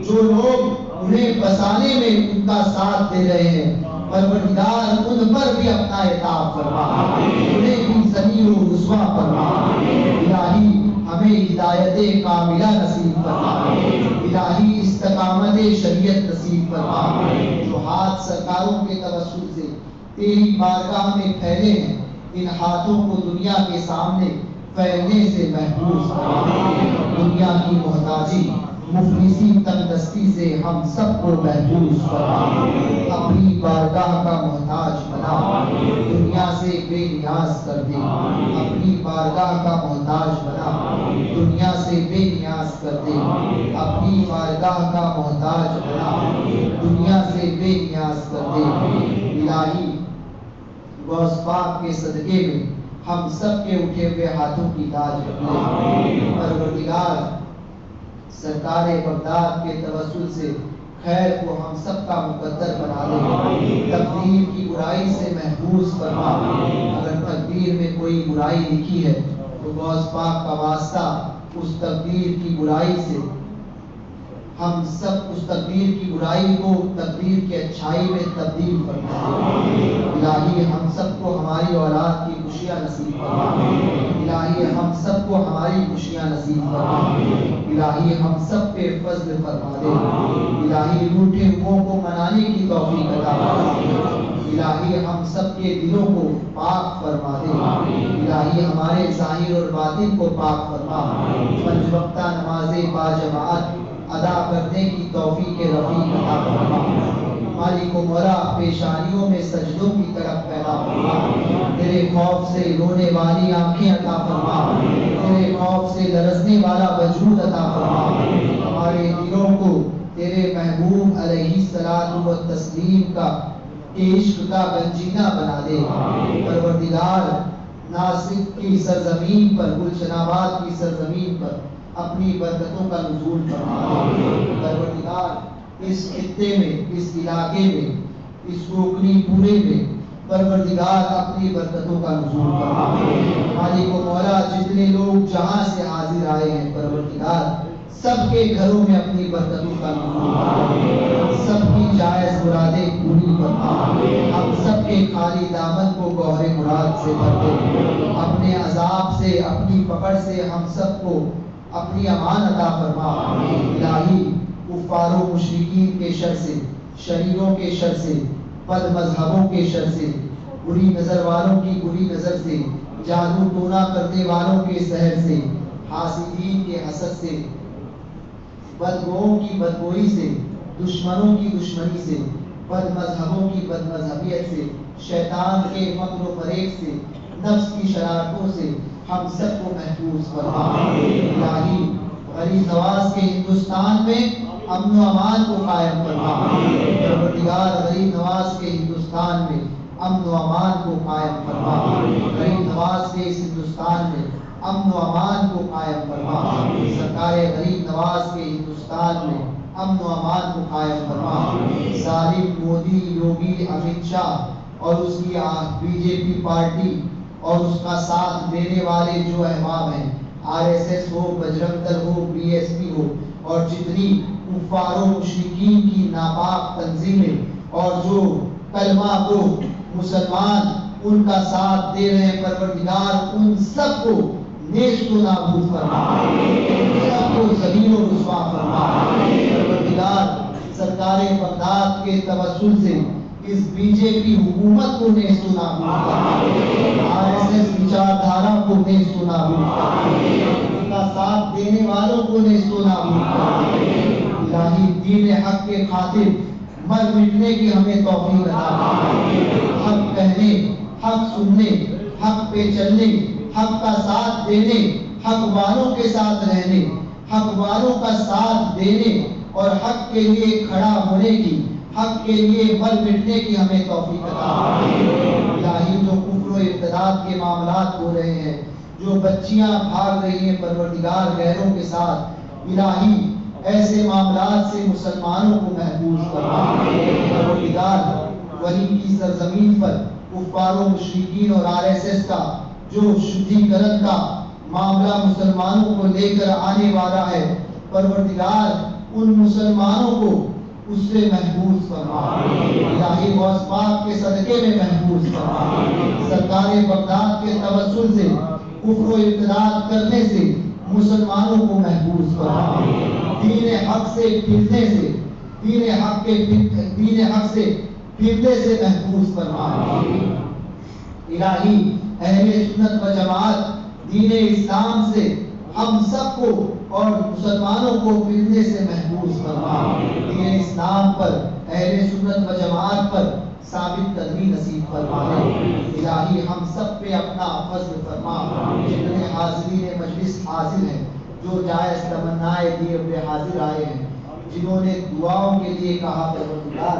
جو لوگ انہیں بسانے میں ان کا ساتھ دے رہے ہیں پروردگار ان پر بھی اپنا عطاب فرما، انہیں بھی ذلیل و رسوا فرما۔ الہی ہمیں ہدایت کاملہ نصیب فرما، الہی استقامت شریعت نصیب فرما۔ جو ہاتھ سرکاروں کے توسل سے تیری بارگاہ میں پھیلے ہیں، ان ہاتھوں کو دنیا کے سامنے پھیلنے سے محفوظ فرما۔ دنیا کی محتاجی مفلسی تنگ دستی سے ہم سب کو محفوظ فرما، اپنی بارگاہ کا محتاج بنا، دنیا سے بے نیاز کر دے۔ اپنی بارگاہ کا محتاج بنا، دنیا سے بے نیاز کر دے۔ اپنی بارگاہ کا محتاج بنا، دنیا سے بے نیاز کر دے۔ الہی غوث پاک کے صدقے میں ہم سب کے اٹھے ہوئے ہاتھوں کی لاج رکھ لے۔ پروردگار سرکار بغداد کے توسل سے خیر کو ہم سب کا مقدر بنا دے، تقدیر کی برائی سے محفوظ فرما۔ اگر تقدیر میں کوئی برائی لکھی ہے تو غوث پاک کا واسطہ اس تقدیر کی برائی سے ہم سب اس تقدیر کی برائی کو تقدیر کی اچھائی میں تبدیل فرما دے۔ الہی ہم سب کو ہماری اولاد کی خوشیاں نصیب فرما، الہی ہم سب کو ہماری خوشیاں نصیب فرما، الہی ہم سب پہ فضل فرما دے۔ الہی روٹھے ہوئوں کو منانے کی توفیق عطا فرما، الہی ہم سب کے دلوں کو پاک فرما دے۔ الہی ہمارے ظاہر اور باطن کو پاک فرما، پنج وقتہ نمازیں باجماعت ادا کرنے کی توفیق رفیق عطا فرما۔ مالک و مولا پیشانیوں میں سجدوں کی طرف پیدا فرما، تیرے خوف سے رونے والی آنکھیں عطا فرما، تیرے خوف سے لرزنے والا وجود عطا فرما۔ ہمارے دلوں کو تیرے محبوب علیہ الصلوۃ والتسلیم کا عشق کا گنجینہ بنا دے۔ پروردگار ناسک کی سرزمین پر، گلشن آباد کی سرزمین پر اپنی برکتوں کا نزول فرما دے۔ پروردگار اس خطے میں، اس علاقے میں، اس کوکنی پورے میں پروردگار اپنی برکتوں کا نزول فرما دے۔ مالک و مولا جتنے لوگ جہاں سے حاضر آئے ہیں پروردگار سب کے گھروں میں اپنی برکتوں کا نزول فرما دے، سب کی جائز مرادیں پوری فرما، ہم سب کے خالی دامن کو گوہر مراد سے بھر دے، اپنے عذاب سے، اپنی پکڑ سے ہم سب کو اپنی امان عطا فرما۔ الہی کفار و مشرکین کے شر سے، شریروں کے شر سے، بد مذہبوں کے شر سے، بری نظر والوں کی بری نظر سے، جادو ٹونا کرنے والوں کے سحر سے، حاسدین کے حسد سے، بدگوؤں کی بدگوئی سے، دشمنوں کی دشمنی سے، بد مذہبوں کی بد مذہبیت سے، شیطان کے مکر و فریب سے، نفس کی شرارتوں سے ہم سب کو محفوظ فرما۔ الہی غریب نواز کے ہندوستان میں امن و امان کو قائم فرما، پروردگار غریب نواز کے ہندوستان میں امن و امان کو قائم فرما، غریب نواز کے اس ہندوستان میں امن و امان کو قائم فرما، سرکار غریب نواز کے ہندوستان میں امن و امان کو قائم فرما۔ ظالم مودی، یوگی، امت شاہ اور اس کی بی جے پی پارٹی اور اس کا ساتھ دینے والے جو احباب ہیں، آر ایس ایس ہو، بجرنگ دل ہو، بی ایس پی ہو، اور جتنی کفار و مشرکین کی ناپاک تنظیمیں اور جو کلمہ کو مسلمان ان کا ساتھ دے رہے ہیں پروردگار ان سب کو نیست و نابود فرما، سب کو ذلیل و رسوا فرما۔ پروردگار سرکار بغداد کے توسل سے اس بی جے پی حکومت کو نیست و نابود فرما، آر ایس ایس وچار دھارا کو نیست و نابود فرما، ان کا ساتھ دینے والوں کو نیست و نابود فرما۔ الہی دین حق کے خاطر مر مٹنے کی ہمیں توفیق عطا فرما، حق کہنے، حق سننے، حق پہ چلنے، حق کا ساتھ دینے، حق والوں کے ساتھ رہنے، حق والوں کا ساتھ دینے اور حق کے لیے کھڑا ہونے کی، حق کے لیے مر مٹنے کی ہمیں توفیق عطا فرما۔ الہی جو کفر و ارتداد کے معاملات ہو رہے ہیں، جو بچیاں بھاگ رہی ہیں پروردگار غیروں کے ساتھ، الہی ایسے معاملات سے مسلمانوں کو محفوظ فرما۔ پروردگار ولی کی سرزمین پر کفار و مشرکین اور آر ایس ایس کا جو شدھی کرن کا معاملہ مسلمانوں کو لے کر آنے والا ہے، پروردگار ان مسلمانوں کو اس سے محفوظ فرما، الہی غوث پاک کے صدقے میں محفوظ فرما، سرکار بغداد کے توسل سے کفر و ارتداد کرنے سے مسلمانوں کو محفوظ فرما، دین حق سے پھرنے سے دین حق سے پھرنے سے محفوظ فرما، الہی اہل سنت و جماعت دین اسلام سے ہم سب کو اور مسلمانوں کو پھرنے سے محفوظ فرما، دین اسلام پر اہل سنت و جماعت پر ثابت قدمی نصیب فرما دے، الہی ہم سب پہ اپنا فضل فرما، جتنے حاضرین مجلس حاضر ہیں، جو جائز تمنائے دیے ہوئے حاضر آئے ہیں، جنہوں نے دعاؤں کے لیے کہا پروردگار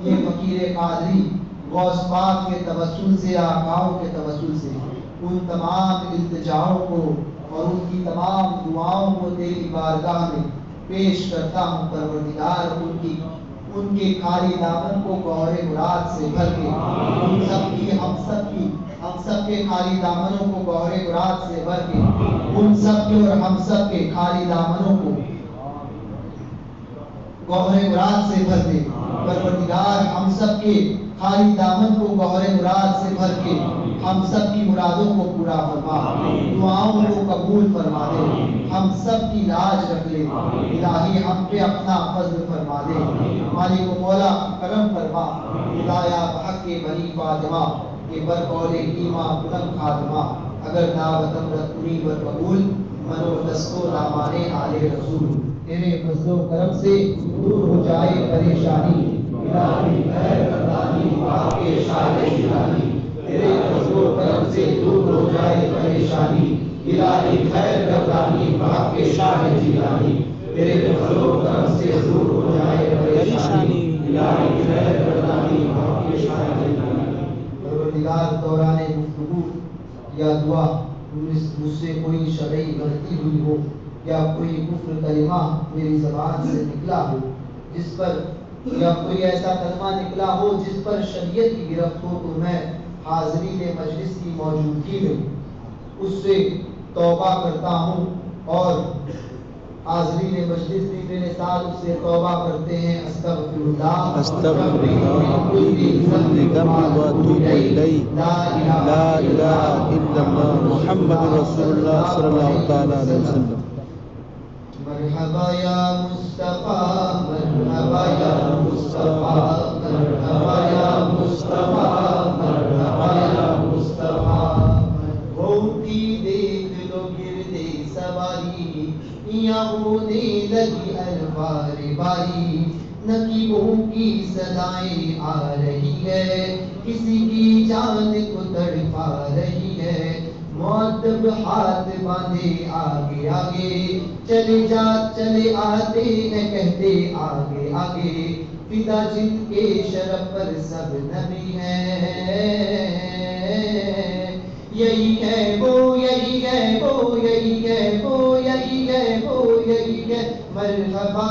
یہ فقیر قادری غوث پاک کے توسل سے آقاؤں کے توسل سے ان تمام التجاؤں کو اور ان کی تمام دعاؤں کو تیری بارگاہ میں پیش کرتا ہوں پروردگار، ان کے خالی دامن کو گوہر مراد سے بھر کے ہم سب کے خالی دامنوں کو گوہر مراد سے بھر کے ان سب کے اور ہم سب کے خالی دامنوں کو گوہر مراد سے بھر دے پروردگار، ہم سب کے خالی دامن کو گوہر مراد سے بھر کے ہم سب کی مرادوں کو پورا فرما، دعاؤں کو قبول فرما دے، ہم سب کی لاج رکھ لے، الہی ہم پہ اپنا فضل فرما دے، مالک و مولا کرم فرما، خدایا بحق بنی فاطمہ کے برقول ایماں بلند خاتمہ، اگر دعوت امرت منیب و قبول منو دستو دامانے آل رسول، تیرے فضل و کرم سے دور ہو جائے پریشانی، الہی خیر گردانی پاک کے شاہ جیلانی، تیرے فضل و کرم سے دور ہو جائے پریشانی، الہی خیر گردانی پاک کے شاہ جیلانی، تیرے فضل و کرم سے دور ہو جائے پریشانی، الہی خیر گردانی پاک کے شاہ جیلانی۔ پروردگار دوران گفتگو یا دعا مجھ سے کوئی شرعی غلطی ہوئی ہو یا کوئی کفر کلمہ میری زبان سے نکلا ہو جس پر یا کوئی ایسا کلمہ نکلا ہو جس پر شریعت کی گرفت ہو، تو میں حاضرین مجلس کی موجودگی میں اس سے توبہ کرتا ہوں اور حاضرین مجلس بھی میرے ساتھ اس سے توبہ کرتے ہیں، استغفر اللہ استغفر اللہ من كل ذنب واتوب الیہ، لا الہ الا اللہ محمد رسول اللہ صلی اللہ تعالی علیہ وسلم۔ مرحبا یا مصطفیٰ، مرحبا یا مصطفیٰ، مرحبا یا مصطفیٰ، مرحبا یا مصطفیٰ، ہوتی دیکھ لو گردے سواری یا ہونے لگی الوار باری، نقیبوں کی صدائیں آ رہی ہے، کسی کی جان کو تڑپا رہی ہے، معتب ہاتھ باندھے آگے آگے، چلے آتے ہیں کہتے آگے آگے، فدا جن کے شرف پر سب نبی ہیں، یہی ہے وہ یہی ہے وہ یہی ہے وہ یہی ہے وہ یہی ہے، مرحبا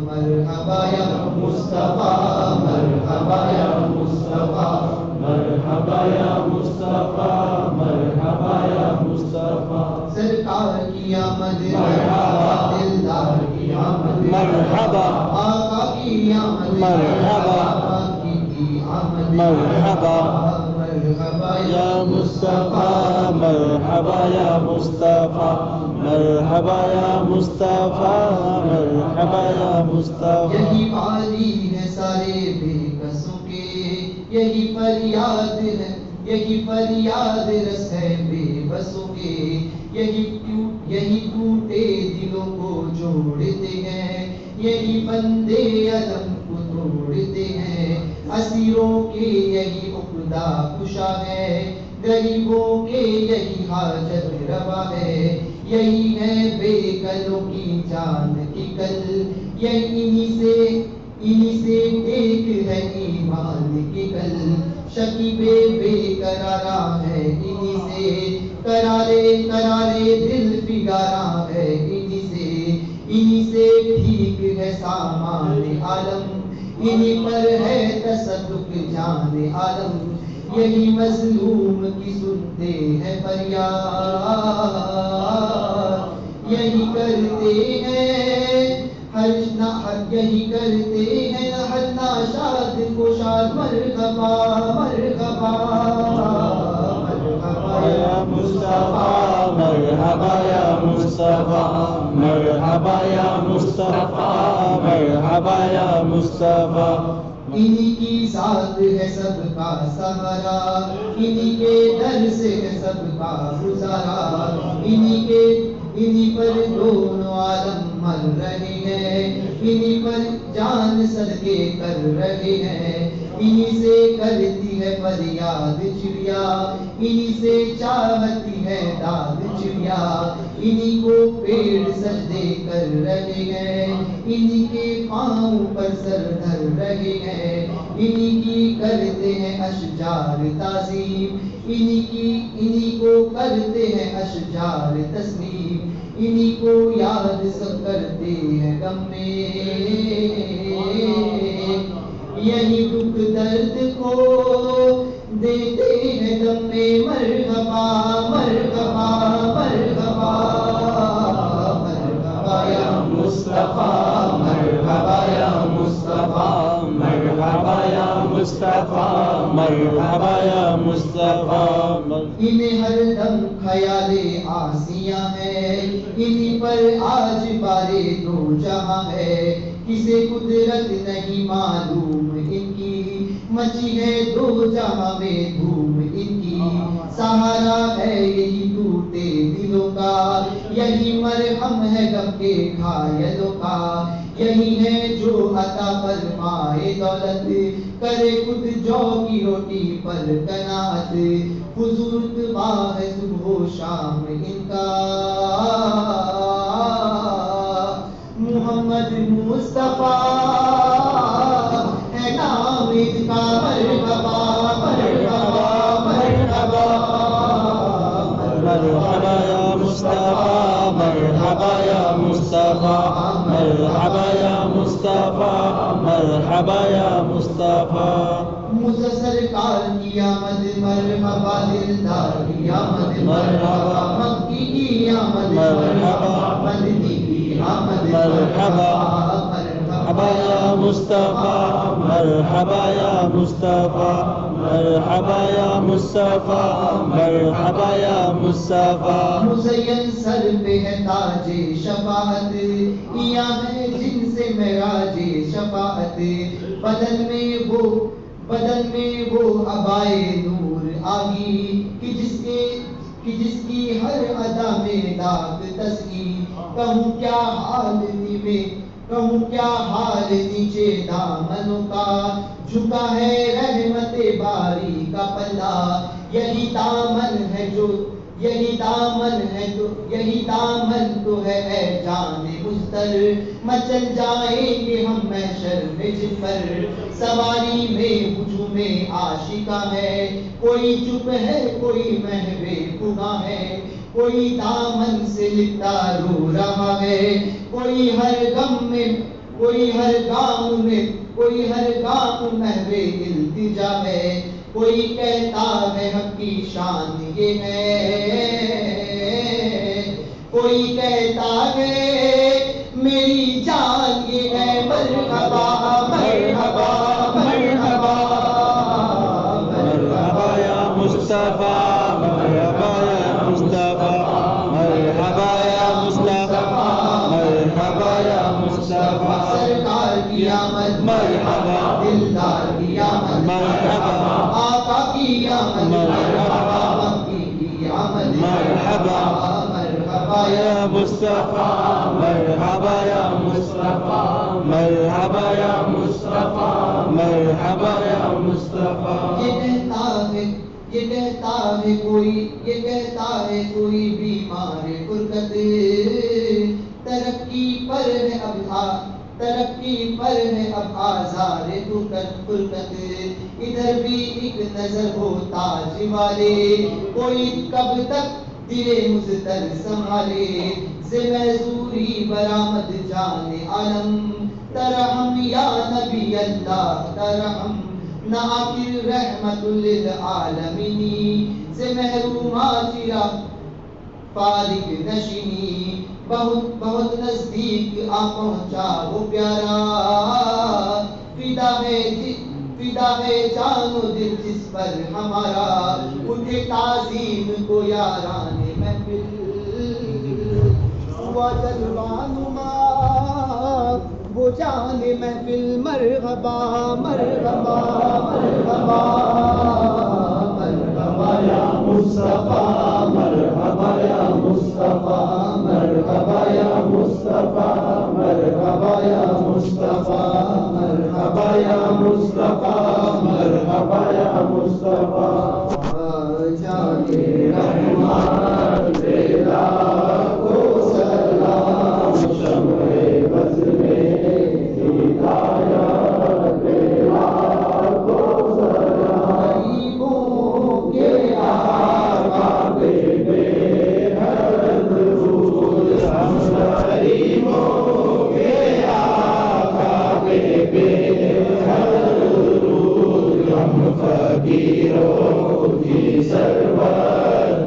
مرحبا یا مصطفیٰ، مرحبا یا مصطفیٰ، مرحبا یا مصطفیٰ، مرحبا یا مصطفیٰ، سرکار کی آمد مرحبا، دلدار کی آمد مرحبا، آقا کی آمد مرحبا، آقا کی آمد مرحبا یا مصطفیٰ، مرحبا یا مصطفیٰ، مرحبا یا مصطفیٰ، مرحبا یا مصطفیٰ۔ یہی والی ہے سارے بے بسوں کے، یہی فریاد ہے، یہی فریاد رس ہے بے بسوں کے، یہی ٹوٹے دلوں کو جوڑتے ہیں، یہی بندے علم کو توڑتے ہیں، اسیروں کے یہی عقدہ کشا ہے، غریبوں کے یہی حاجت روا ہے، یہی ہے بے کلوں کی جان کی کل، یہی انہی سے ایک ہے ایمان کی کل، شکیبے بے قرارا ہے انہی سے، قرارے دل فگارا ہے انہی سے ٹھیک ہے سامان عالم، انہی پر ہے تصدق جان عالم، یہی مظلوم کی سنتے ہیں فریاد، یہی کرتے ہیں یہی کرتے ہیں ہر ناشاد کو شاد مرحبا مرحبا مرحبا یا مصطفیٰ مرحبا یا مصطفیٰ مرحبا یا مصطفیٰ مرحبا یا مصطفیٰ. انہی کی ذات ہے سب کا سہارا، انہی کے در سے ہے سب کا گزارا، انہی پر دونوں عالم مر رہے ہیں، انہی پر جان صدقے کر رہے ہیں، انہی سے کرتی ہے فریاد چڑیا، انہی سے چاہتی ہے داد چڑیا، انہی کو پیڑ سجدے کر رہے ہیں، انہی کے پاؤں پر سر دھر رہے ہیں، انہی کی کرتے ہیں اشجار تعظیم، انہی کو کرتے ہیں اشجار تسلیم، انہی کو یاد سب کرتے ہیں غم میں، یہی دکھ درد کو دیتے ہیں دم میں، مرحبا مرحبا مرحبا مرحبا یا مصطفیٰ مرحبا یا مصطفیٰ مرحبا یا مصطفیٰ مرحبا یا مصطفیٰ. انہیں ہر دم خیال آسیاں ہے، انہی پر آج بارے دو جہاں ہے، کسے قدرت نہیں معلوم ان کی، مچی ہے دو جہاں میں دھوم ان کی، سہارا ہے یہی ٹوٹے دلوں کا، یہی مرہم ہے غم کے گھائلوں کا، یہی ہے جو عطا فرمائے دولت، کرے خود جو کی روٹی پر قناعت، حضور اتباع ہے صبح و شام ان کا، محمد مصطفیٰ ہے نام ان کا، مرحبا مرحبا مرحبا مرحبا یا مصطفیٰ مرحبا یا مصطفیٰ مرحبا یا مصطفیٰ مرحبا یا مصطفیٰ. موسیٰ سرکار کی آمد مرحبا، دلدار کی آمد مرحبا، مکی کی آمد مرحبا، مدنی کی آمد مرحبا مرحبا یا مصطفیٰ مرحبا یا مصطفیٰ مرحبا یا مصطفیٰ مرحبا یا مصطفیٰ. مزین سر پہ ہے تاج شفاعت، یہاں ہے جن سے معراج شفاعت، بدن میں وہ عبائے نور آگی، کہ جس کی ہر ادا میں داغ تسکی، کہوں کیا حال نیچے دامنوں کا، جھکا ہے رحمت باری کا پلہ، یہی دامن تو ہے اے جان مستر، مچل جائیں گے ہم محشر میں جن پر، سواری میں ہجوم عاشقہ ہے، کوئی چپ ہے کوئی محو خدا ہے، کوئی دامن سے لپٹا رو رہا ہے، کوئی ہر گام میں محو التجا ہے، کوئی کہتا ہے حق کی شان یہ ہے، کوئی کہتا ہے میری جان یہ ہے، مرحبا مرحبا مرحبا مرحبا یا مصطفیٰ مرحبا یا مصطفیٰ مرحبا یا مصطفیٰ مرحبا یا مصطفیٰ. سرکار کی آمد مرحبا، دلدار کی آمد مرحبا، آقا کی آمد مرحبا، مکی کی آمد مرحبا مرحبا یا مصطفیٰ مرحبا یا مصطفیٰ مرحبا یا مصطفیٰ مرحبا یا مصطفیٰ. یہ کہتا ہے کوئی بیمار فرقت، ترقی پر ہے اب آزار فرقت، ادھر بھی ایک نظر ہو تاج والے، کوئی کب تک دل مزتر سنبھالے، سے محضوری برآمد جان عالم، ترحم یا نبی اللہ ترحم، نہ آخر رحمت للعالمین سے محروم چرا فارغ نشینی بہت بہت نزدیک آ پہنچا وہ پیارا فدا ہے جان و دل جس پر ہمارا اٹھے تعظیم کو یاران محفل وہ جلوانما وہ جان محفل مرحبا مرحبا مرحبا مرحبا یا مصطفیٰ مرحبا یا مصطفیٰ مرحبا یا مصطفیٰ مرحبا یا مصطفیٰ مرحبا یا مصطفیٰ مرحبا یا مصطفیٰ جانے رحمان تیرا کو سلام شمع بز میں ہدایت تیرا کو سلام غریبوں کے آقا بے حد رسول ہم غریبوں کے آقا بے حد رسول ہم فقیروں کی سرور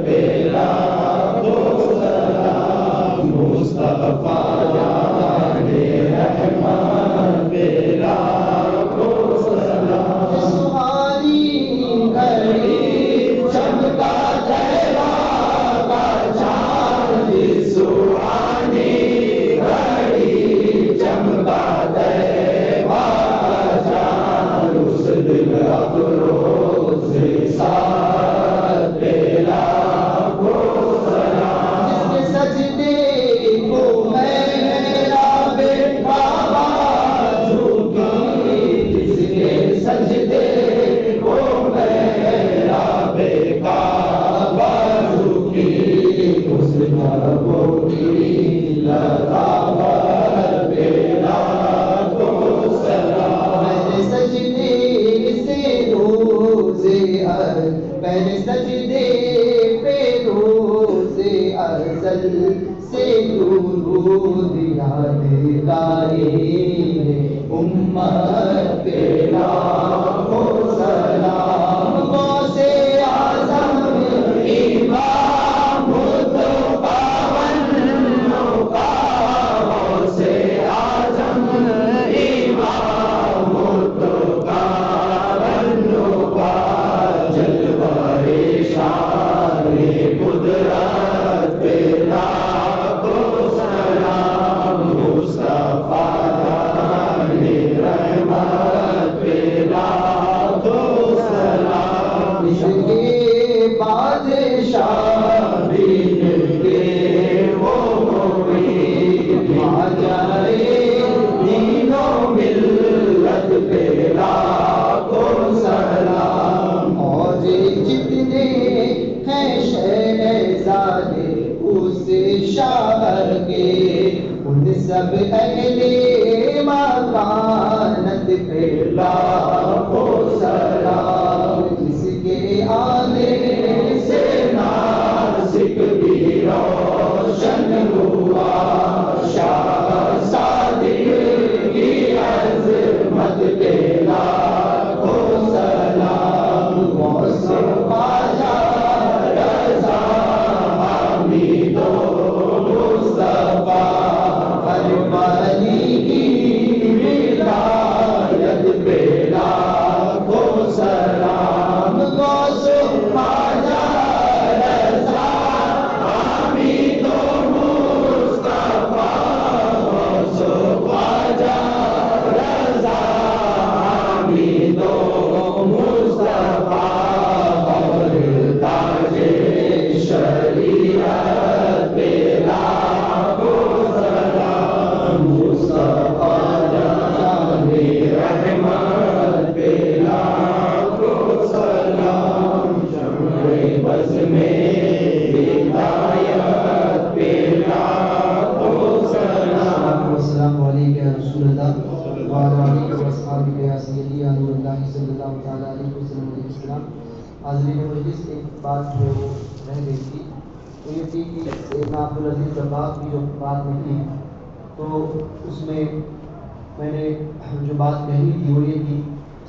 پیلا کو سلام مصطفیٰ جانے رحمان پیلا کو سلام سبحانی گھڑی چمکا تیرا کا چاند سبحانی گھڑی چمکا تیرا چاند اس دل افروز ساتھ پیلا کو سلام جس کے سجدے کو میرا بیٹا جھکی جس کے سجدے کو میرا بیٹا جھکی اس نبو کی لطافت پیلا کو سلام پہلے سجدے سے روزے پہلے سجدے پہ روزے ازل سے درود یادگاری امت پیلا کو سلام غوث اعظم امام متقابل کا غوث اعظم امام متقابل کا جلوہ شان قدرت پیلا کو سلام مصطفیٰ جانے رحمت پیلا کو سلام اس کے بادشاہ دین کے وہ مرید آ جائے دین و ملت پیلا کو سلام اور جتنے ہیں شہزادے اس شہر کے ان سب اہل مکانت پیلا کو سلام جس کے آنے سے ناسک بھی روشن ہوا شاہ صادق کی عظمت پیلا کو سلام غوث خواجہ رضا حمید و مصطفیٰ ہر ولی کی ولایت پیلا کو سلام غوث خواجہ رضا حمید و مصطفیٰ غوث خواجہ رضا حمید و مصطفیٰ اور تاج شریعت پیلا کو سلام مصطفیٰ جانے رحمت پیلا کو سلام شمع بز میں ہدایت پیلا کو سلام السلام علیکم یا رسول اللہ وعلیٰ علیہ وآلہ یا سیدی یا نور اللہ صلی اللہ تعالیٰ علیہ وسلم علیہ السلام. حاضرین مجلس ایک بات جو رہ گئی تھی تو یہ تھی کہ سیدنا عبدالعزیز جبار کی جو بات میں تھی تو اس میں نے جو بات کہی تھی وہ یہ تھی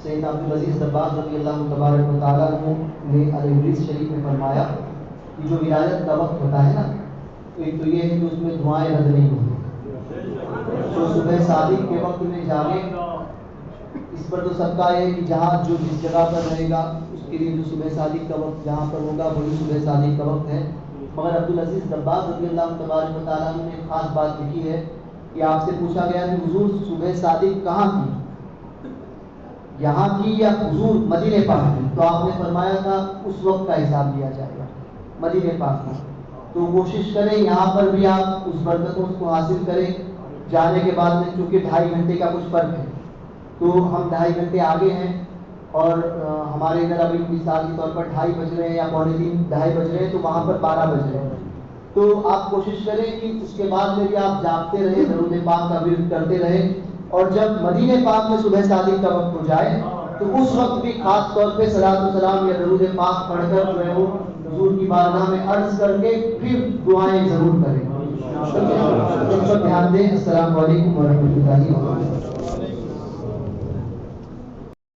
سیدنا عبدالعزیز دباغ رضی اللہ تبارک و تعالیٰ عنہ نے الحدیث شریف میں فرمایا کہ جو ولادت کا وقت ہوتا ہے نا، ایک تو یہ ہے کہ اس میں دعائیں رد نہیں ہوتی. جو صبح صادق کے وقت میں جاگے، اس پر تو سب کا ہے کہ جہاں جو جس جگہ پر رہے گا اس کے لیے جو صبح صادق کا وقت جہاں پر ہوگا وہی صبح صادق کا وقت ہے. مگر عبدالعزیز دباغ رضی اللہ تبارک و تعالیٰ عنہ نے ایک خاص بات لکھی ہے کہ آپ سے پوچھا گیا کہ حضور صبح صادق کہاں کی، یہاں کی یا حضور مدینہ پاک کی؟ تو آپ نے فرمایا تھا اس وقت کا حساب لیا جائے گا مدینہ پاک کا. تو کوشش کریں یہاں پر بھی آپ اس برکتوں کو حاصل کریں. جانے کے بعد میں چونکہ 2.5 گھنٹے کا کچھ فرق ہے، تو ہم 2.5 گھنٹے آگے ہیں اور ہمارے ادھر ابھی مثال کے طور پر 2:30 بج رہے ہیں یا 2:45 2:30 بج رہے ہیں، تو وہاں پر 12 بج رہے ہیں. تو آپ کوشش کریں کہ اس کے بعد میں بھی آپ جاگتے رہیں، درود پاک کا ورد کرتے رہیں، اور جب مدینہ پاک میں صبح صادق کا وقت ہو جائے تو اس وقت بھی خاص طور پہ صلاۃ و سلام یا درود پاک پڑھ کر جو ہے وہ حضور کی بارگاہ میں عرض کر کے پھر دعائیں ضرور کریں. اس پر دھیان دیں. السلام علیکم ورحمۃ اللہ وبرکاتہ.